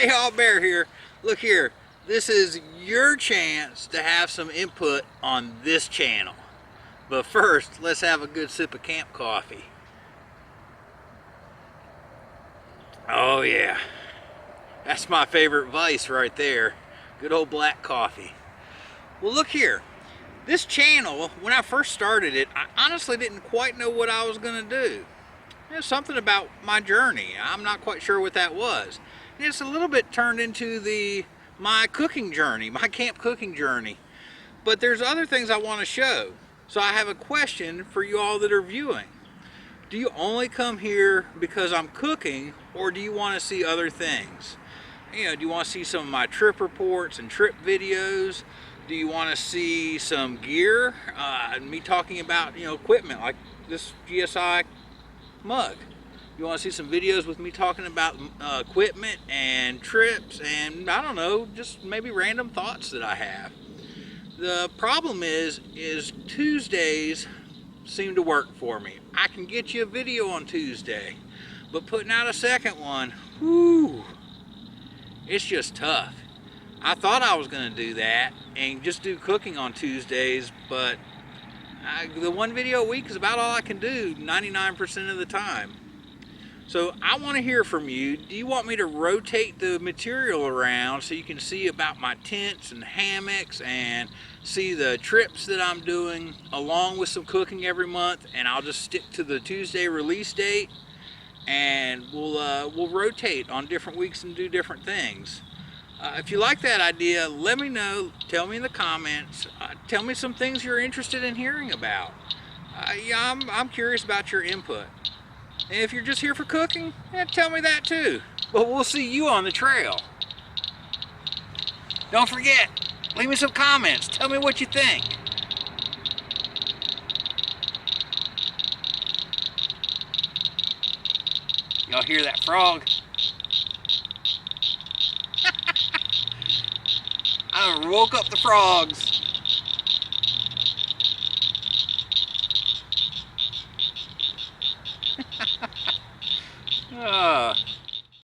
Hey, all Bear here. Look here, this is your chance to have some input on this channel. But first, let's have a good sip of camp coffee. Oh yeah, that's my favorite vice right there. Good old black coffee. Well, look here. This channel, when I first started it, I honestly didn't quite know what I was going to do. There's something about my journey. I'm not quite sure what that was. And it's a little bit turned into my cooking journey, my camp cooking journey. But there's other things I want to show. So I have a question for you all that are viewing. Do you only come here because I'm cooking, or do you want to see other things? You know, do you want to see some of my trip reports and trip videos? Do you want to see some gear? Me talking about, equipment like this GSI mug. You want to see some videos with me talking about equipment and trips and, I don't know, just maybe random thoughts that I have. The problem is Tuesdays seem to work for me. I can get you a video on Tuesday, but putting out a second one, whoo, it's just tough. I thought I was going to do that and just do cooking on Tuesdays, but the one video a week is about all I can do 99% of the time. So I want to hear from you. Do you want me to rotate the material around so you can see about my tents and hammocks and see the trips that I'm doing along with some cooking every month, and I'll just stick to the Tuesday release date, and we'll rotate on different weeks and do different things. If you like that idea, let me know. Tell me in the comments. Tell me some things you're interested in hearing about. Yeah, I'm curious about your input. And if you're just here for cooking, tell me that too. But we'll see you on the trail. Don't forget, leave me some comments. Tell me what you think. Y'all hear that frog? I woke up the frogs.